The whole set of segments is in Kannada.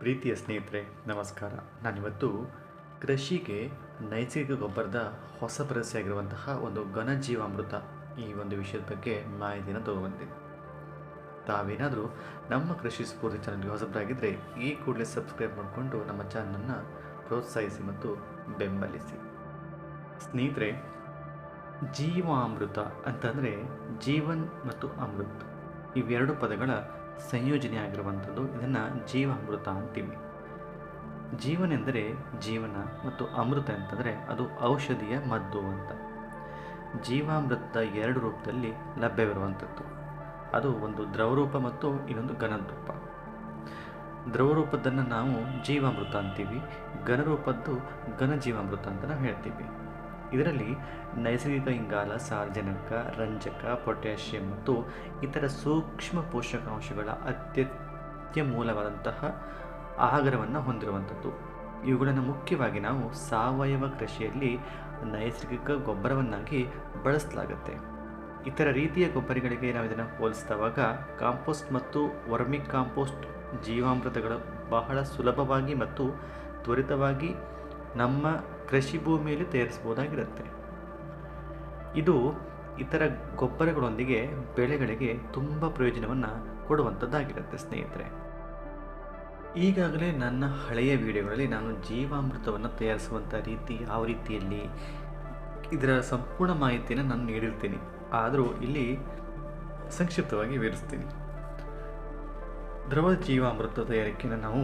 ಪ್ರೀತಿಯ ಸ್ನೇಹಿತರೆ ನಮಸ್ಕಾರ. ನಾನಿವತ್ತು ಕೃಷಿಗೆ ನೈಸರ್ಗಿಕ ಗೊಬ್ಬರದ ಹೊಸ ಆಗಿರುವಂತಹ ಒಂದು ಘನಜೀವಾಮೃತ ಈ ಒಂದು ವಿಷಯದ ಬಗ್ಗೆ ಮಾಹಿತಿಯನ್ನು ತಗೊಬಂದಿದ್ದೀನಿ. ತಾವೇನಾದರೂ ನಮ್ಮ ಕೃಷಿ ಸ್ಫೂರ್ತಿ ಚಾನಲ್ಗೆ ಹೊಸಬರಾಗಿದ್ದರೆ ಈ ಕೂಡಲೇ ಸಬ್ಸ್ಕ್ರೈಬ್ ಮಾಡಿಕೊಂಡು ನಮ್ಮ ಚಾನಲನ್ನು ಪ್ರೋತ್ಸಾಹಿಸಿ ಮತ್ತು ಬೆಂಬಲಿಸಿ. ಸ್ನೇಹಿತರೆ, ಜೀವಾಮೃತ ಅಂತಂದರೆ ಜೀವನ್ ಮತ್ತು ಅಮೃತ್ ಇವೆರಡು ಪದಗಳ ಸಂಯೋಜನೆ ಆಗಿರುವಂಥದ್ದು. ಇದನ್ನು ಜೀವಾಮೃತ ಅಂತೀವಿ. ಜೀವನ ಎಂದರೆ ಜೀವನ ಮತ್ತು ಅಮೃತ ಅಂತಂದರೆ ಅದು ಔಷಧಿಯ ಮದ್ದು ಅಂತ. ಜೀವಾಮೃತ ಎರಡು ರೂಪದಲ್ಲಿ ಲಭ್ಯವಿರುವಂಥದ್ದು. ಅದು ಒಂದು ದ್ರವರೂಪ ಮತ್ತು ಇನ್ನೊಂದು ಘನರೂಪ. ದ್ರವರೂಪದನ್ನು ನಾವು ಜೀವಾಮೃತ ಅಂತೀವಿ, ಘನರೂಪದ್ದು ಘನಜೀವಾಮೃತ ಅಂತ ನಾವು ಹೇಳ್ತೀವಿ. ಇದರಲ್ಲಿ ನೈಸರ್ಗಿಕ ಇಂಗಾಲ, ಸಾರಜನಕ, ರಂಜಕ, ಪೊಟ್ಯಾಷಿಯಂ ಮತ್ತು ಇತರ ಸೂಕ್ಷ್ಮ ಪೋಷಕಾಂಶಗಳ ಅತ್ಯಮೂಲವಾದಂತಹ ಆಹಾರವನ್ನು ಹೊಂದಿರುವಂಥದ್ದು. ಇವುಗಳನ್ನು ಮುಖ್ಯವಾಗಿ ನಾವು ಸಾವಯವ ಕೃಷಿಯಲ್ಲಿ ನೈಸರ್ಗಿಕ ಗೊಬ್ಬರವನ್ನಾಗಿ ಬಳಸಲಾಗುತ್ತೆ. ಇತರ ರೀತಿಯ ಗೊಬ್ಬರಗಳಿಗೆ ನಾವು ಇದನ್ನು ಹೋಲಿಸಿದವಾಗ ಕಾಂಪೋಸ್ಟ್ ಮತ್ತು ವರ್ಮಿ ಕಾಂಪೋಸ್ಟ್ ಜೀವಾಮೃತಗಳು ಬಹಳ ಸುಲಭವಾಗಿ ಮತ್ತು ತ್ವರಿತವಾಗಿ ನಮ್ಮ ಕೃಷಿ ಭೂಮಿಯಲ್ಲಿ ತಯಾರಿಸಬಹುದಾಗಿರುತ್ತೆ. ಇದು ಇತರ ಗೊಬ್ಬರಗಳೊಂದಿಗೆ ಬೆಳೆಗಳಿಗೆ ತುಂಬ ಪ್ರಯೋಜನವನ್ನು ಕೊಡುವಂಥದ್ದಾಗಿರುತ್ತೆ. ಸ್ನೇಹಿತರೆ, ಈಗಾಗಲೇ ನನ್ನ ಹಳೆಯ ವಿಡಿಯೋಗಳಲ್ಲಿ ನಾನು ಜೀವಾಮೃತವನ್ನು ತಯಾರಿಸುವಂಥ ರೀತಿ, ಯಾವ ರೀತಿಯಲ್ಲಿ ಇದರ ಸಂಪೂರ್ಣ ಮಾಹಿತಿಯನ್ನು ನಾನು ನೀಡಿರ್ತೀನಿ. ಆದರೂ ಇಲ್ಲಿ ಸಂಕ್ಷಿಪ್ತವಾಗಿ ವಿವರಿಸ್ತೀನಿ. ದ್ರವ ಜೀವಾಮೃತ ತಯಾರಿಕೆಯನ್ನು ನಾವು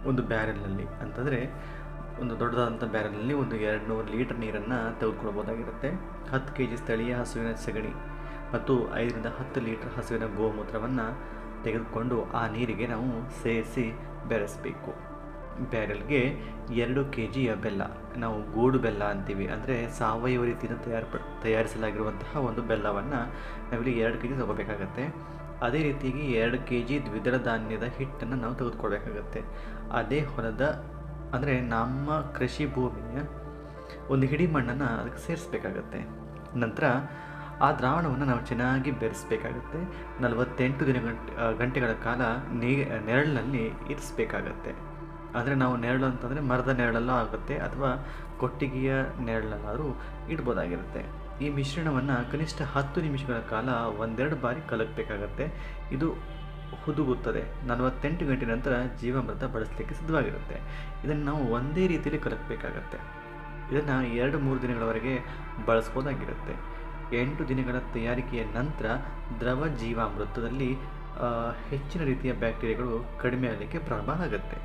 ಒಂದು ಬ್ಯಾರೆಲ್ನಲ್ಲಿ, ಅಂತಂದರೆ ಒಂದು ದೊಡ್ಡದಾದಂಥ ಬ್ಯಾರೆಲ್ನಲ್ಲಿ ಒಂದು 200 ಲೀಟರ್ ನೀರನ್ನು ತೆಗೆದುಕೊಳ್ಬೋದಾಗಿರುತ್ತೆ. 10 kg ಸ್ಥಳೀಯ ಹಸುವಿನ ಸಗಣಿ ಮತ್ತು 5 ರಿಂದ 10 ಲೀಟರ್ ಹಸುವಿನ ಗೋಮೂತ್ರವನ್ನು ತೆಗೆದುಕೊಂಡು ಆ ನೀರಿಗೆ ನಾವು ಸೇರಿಸಿ ಬೆರೆಸಬೇಕು. ಬ್ಯಾರೆಲ್ಗೆ 2 kg ಬೆಲ್ಲ, ನಾವು ಗೂಡು ಬೆಲ್ಲ ಅಂತೀವಿ, ಅಂದರೆ ಸಾವಯವ ರೀತಿಯಿಂದ ತಯಾರಿಸಲಾಗಿರುವಂತಹ ಒಂದು ಬೆಲ್ಲವನ್ನು ನಾವಿಲ್ಲಿ 2 kg ತಗೋಬೇಕಾಗತ್ತೆ. ಅದೇ ರೀತಿಯಾಗಿ 2 kg ದ್ವಿದಳ ಧಾನ್ಯದ ಹಿಟ್ಟನ್ನು ನಾವು ತೆಗೆದುಕೊಳ್ಬೇಕಾಗತ್ತೆ. ಅದೇ ಹೊಲದ, ಅಂದರೆ ನಮ್ಮ ಕೃಷಿ ಭೂಮಿಯ ಒಂದು ಹಿಡಿ ಮಣ್ಣನ್ನು ಅದಕ್ಕೆ ಸೇರಿಸಬೇಕಾಗತ್ತೆ. ನಂತರ ಆ ದ್ರಾವಣವನ್ನು ನಾವು ಚೆನ್ನಾಗಿ ಬೆರೆಸಬೇಕಾಗತ್ತೆ. 48 ಗಂಟೆಗಳ ಕಾಲ ನೆರಳಿನಲ್ಲಿ ಇರಿಸಬೇಕಾಗತ್ತೆ. ಅಂದರೆ ನಾವು ನೆರಳು ಅಂತಂದರೆ ಮರದ ನೆರಳಲ್ಲೂ ಆಗುತ್ತೆ ಅಥವಾ ಕೊಟ್ಟಿಗೆಯ ನೆರಳಲ್ಲಾದರೂ ಇಡ್ಬೋದಾಗಿರುತ್ತೆ. ಈ ಮಿಶ್ರಣವನ್ನು ಕನಿಷ್ಠ 10 ನಿಮಿಷಗಳ ಕಾಲ ಒಂದೆರಡು ಬಾರಿ ಕಲಕಬೇಕಾಗತ್ತೆ. ಇದು ಹುದುಗುತ್ತದೆ. 48 ಗಂಟೆ ನಂತರ ಜೀವಾಮೃತ ಬಳಸಲಿಕ್ಕೆ ಸಿದ್ಧವಾಗಿರುತ್ತೆ. ಇದನ್ನು ನಾವು ಒಂದೇ ರೀತಿಯಲ್ಲಿ ಕಲಕಬೇಕಾಗತ್ತೆ. ಇದನ್ನು 2-3 ದಿನಗಳವರೆಗೆ ಬಳಸ್ಬೋದಾಗಿರುತ್ತೆ. 8 ದಿನಗಳ ತಯಾರಿಕೆಯ ನಂತರ ದ್ರವ ಜೀವಾಮೃತದಲ್ಲಿ ಹೆಚ್ಚಿನ ರೀತಿಯ ಬ್ಯಾಕ್ಟೀರಿಯಾಗಳು ಕಡಿಮೆ ಆಗಲಿಕ್ಕೆ ಪ್ರಾರಂಭ ಆಗುತ್ತೆ.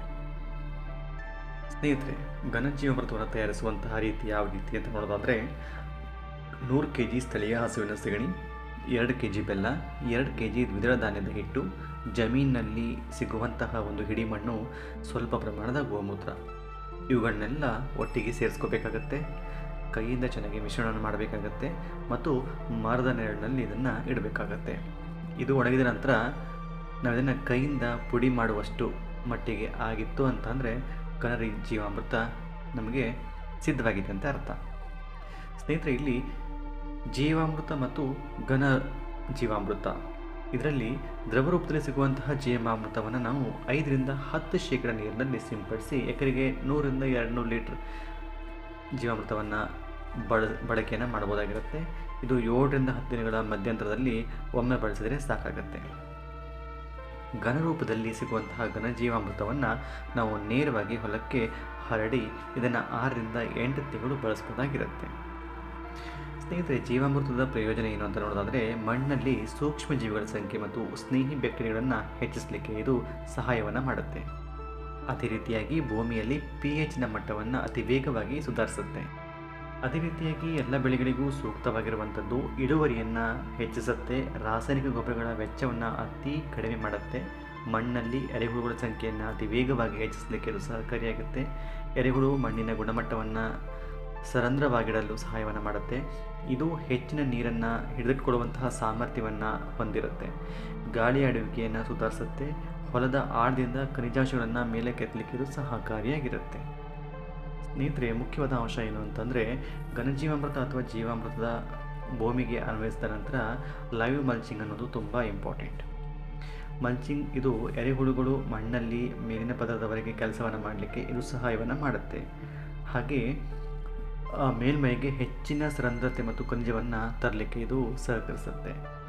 ಸ್ನೇಹಿತರೆ, ಘನಜೀವಾಮೃತವನ್ನು ತಯಾರಿಸುವಂತಹ ರೀತಿ ಯಾವ ರೀತಿ ಅಂತ ನೋಡೋದಾದರೆ 100 kg ಸ್ಥಳೀಯ ಹಸುವಿನ ಸಗಣಿ, 2 kg ಬೆಲ್ಲ, 2 kg ದ್ವಿದಳ ಧಾನ್ಯದ ಹಿಟ್ಟು, ಜಮೀನಿನಲ್ಲಿ ಸಿಗುವಂತಹ ಒಂದು ಹಿಡಿ ಮಣ್ಣು, ಸ್ವಲ್ಪ ಪ್ರಮಾಣದ ಗೋಮೂತ್ರ, ಇವುಗಳನ್ನೆಲ್ಲ ಒಟ್ಟಿಗೆ ಸೇರಿಸ್ಕೋಬೇಕಾಗತ್ತೆ. ಕೈಯಿಂದ ಚೆನ್ನಾಗಿ ಮಿಶ್ರಣವನ್ನು ಮಾಡಬೇಕಾಗತ್ತೆ ಮತ್ತು ಮರದ ನೆರಳಿನಲ್ಲಿ ಇದನ್ನು ಇಡಬೇಕಾಗತ್ತೆ. ಇದು ಒಣಗಿದ ನಂತರ ನಾವು ಇದನ್ನು ಕೈಯಿಂದ ಪುಡಿ ಮಾಡುವಷ್ಟು ಮಟ್ಟಿಗೆ ಆಗಿತ್ತು ಅಂತಂದರೆ ಘನ ಜೀವಾಮೃತ ನಮಗೆ ಸಿದ್ಧವಾಗಿದೆ ಅಂತ ಅರ್ಥ. ಸ್ನೇಹಿತರೆ, ಇಲ್ಲಿ ಜೀವಾಮೃತ ಮತ್ತು ಘನ ಜೀವಾಮೃತ, ಇದರಲ್ಲಿ ದ್ರವರೂಪದಲ್ಲಿ ಸಿಗುವಂತಹ ಜೀವಾಮೃತವನ್ನು ನಾವು 5 ರಿಂದ 10% ನೀರಿನಲ್ಲಿ ಸಿಂಪಡಿಸಿ ಎಕರೆಗೆ 100 ರಿಂದ 200 ಲೀಟರ್ ಜೀವಾಮೃತವನ್ನು ಬಳಕೆಯನ್ನು ಮಾಡಬಹುದಾಗಿರುತ್ತೆ. ಇದು 7 ರಿಂದ 10 ದಿನಗಳ ಮಧ್ಯಂತರದಲ್ಲಿ ಒಮ್ಮೆ ಬಳಸಿದರೆ ಸಾಕಾಗುತ್ತೆ. ಘನರೂಪದಲ್ಲಿ ಸಿಗುವಂತಹ ಘನ ಜೀವಾಮೃತವನ್ನು ನಾವು ನೇರವಾಗಿ ಹೊಲಕ್ಕೆ ಹರಡಿ ಇದನ್ನು 6 ರಿಂದ 8 ತಿಂಗಳು ಬಳಸಬಹುದಾಗಿರುತ್ತೆ. ಸ್ನೇಹಿತರೆ, ಜೀವಾಮೃತದ ಪ್ರಯೋಜನ ಏನು ಅಂತ ನೋಡೋದಾದರೆ ಮಣ್ಣಲ್ಲಿ ಸೂಕ್ಷ್ಮ ಜೀವಿಗಳ ಸಂಖ್ಯೆ ಮತ್ತು ಸ್ನೇಹಿ ಬ್ಯಾಕ್ಟೀರಿಯಾಗಳನ್ನು ಹೆಚ್ಚಿಸಲಿಕ್ಕೆ ಇದು ಸಹಾಯವನ್ನು ಮಾಡುತ್ತೆ. ಅದೇ ರೀತಿಯಾಗಿ ಭೂಮಿಯಲ್ಲಿ pHನ ಮಟ್ಟವನ್ನು ಅತಿ ವೇಗವಾಗಿ ಸುಧಾರಿಸುತ್ತೆ. ಅದೇ ರೀತಿಯಾಗಿ ಎಲ್ಲ ಬೆಳೆಗಳಿಗೂ ಸೂಕ್ತವಾಗಿರುವಂಥದ್ದು, ಇಳುವರಿಯನ್ನು ಹೆಚ್ಚಿಸುತ್ತೆ. ರಾಸಾಯನಿಕ ಗೊಬ್ಬರಗಳ ವೆಚ್ಚವನ್ನು ಅತಿ ಕಡಿಮೆ ಮಾಡುತ್ತೆ. ಮಣ್ಣಲ್ಲಿ ಎರೆಹುಳುಗಳ ಸಂಖ್ಯೆಯನ್ನು ಅತಿ ವೇಗವಾಗಿ ಹೆಚ್ಚಿಸಲಿಕ್ಕೆ ಇದು ಸಹಕಾರಿಯಾಗುತ್ತೆ. ಎರೆಹುಳು ಮಣ್ಣಿನ ಗುಣಮಟ್ಟವನ್ನು ಸರಂಧ್ರವಾಗಿಡಲು ಸಹಾಯವನ್ನು ಮಾಡುತ್ತೆ. ಇದು ಹೆಚ್ಚಿನ ನೀರನ್ನು ಹಿಡಿದಿಟ್ಟುಕೊಳ್ಳುವಂತಹ ಸಾಮರ್ಥ್ಯವನ್ನು ಹೊಂದಿರುತ್ತೆ. ಗಾಳಿ ಆಡುವಿಕೆಯನ್ನು ಸುಧಾರಿಸುತ್ತೆ. ಹೊಲದ ಆಳದಿಂದ ಖನಿಜಾಂಶಗಳನ್ನು ಮೇಲೆ ಕೆತ್ತಲಿಕ್ಕೆ ಇದು ಸಹಕಾರಿಯಾಗಿರುತ್ತೆ. ಸ್ನೇಹಿತರೆ, ಮುಖ್ಯವಾದ ಅಂಶ ಏನು ಅಂತಂದರೆ, ಘನಜೀವಾಮೃತ ಅಥವಾ ಜೀವಾಮೃತದ ಭೂಮಿಗೆ ಅನ್ವಯಿಸಿದ ನಂತರ ಲೈವ್ ಮಲ್ಚಿಂಗ್ ಅನ್ನೋದು ತುಂಬ ಇಂಪಾರ್ಟೆಂಟ್. ಮಲ್ಚಿಂಗ್ ಇದು ಎರೆಹುಳುಗಳು ಮಣ್ಣಲ್ಲಿ ಮೇಲಿನ ಪದರದವರೆಗೆ ಕೆಲಸವನ್ನು ಮಾಡಲಿಕ್ಕೆ ಇದು ಸಹಾಯವನ್ನು ಮಾಡುತ್ತೆ. ಹಾಗೆ ಮೇಲ್ಮೈಗೆ ಹೆಚ್ಚಿನ ಸರಂಧ್ರತೆ ಮತ್ತು ಖನಿಜವನ್ನು ತರಲಿಕ್ಕೆ ಇದು ಸಹಕರಿಸುತ್ತೆ.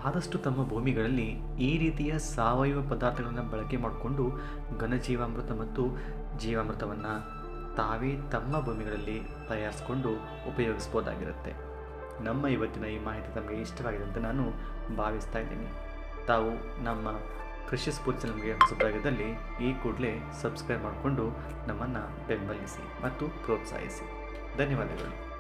ಆದಷ್ಟು ತಮ್ಮ ಭೂಮಿಗಳಲ್ಲಿ ಈ ರೀತಿಯ ಸಾವಯವ ಪದಾರ್ಥಗಳನ್ನು ಬಳಕೆ ಮಾಡಿಕೊಂಡು ಘನಜೀವಾಮೃತ ಮತ್ತು ಜೀವಾಮೃತವನ್ನು ತಾವೇ ತಮ್ಮ ಭೂಮಿಗಳಲ್ಲಿ ತಯಾರಿಸಿಕೊಂಡು ಉಪಯೋಗಿಸ್ಬೋದಾಗಿರುತ್ತೆ. ನಮ್ಮ ಇವತ್ತಿನ ಈ ಮಾಹಿತಿ ತಮಗೆ ಇಷ್ಟವಾಗಿದೆ ಅಂತ ನಾನು ಭಾವಿಸ್ತಾ ಇದ್ದೀನಿ. ತಾವು ನಮ್ಮ ಕೃಷಿ ಸ್ಫೂರ್ತಿ ನಮಗೆ ಹೊಸದಾಗಿದ್ದಲ್ಲಿ ಈ ಕೂಡಲೇ ಸಬ್ಸ್ಕ್ರೈಬ್ ಮಾಡಿಕೊಂಡು ನಮ್ಮನ್ನು ಬೆಂಬಲಿಸಿ ಮತ್ತು ಪ್ರೋತ್ಸಾಹಿಸಿ. ಧನ್ಯವಾದಗಳು.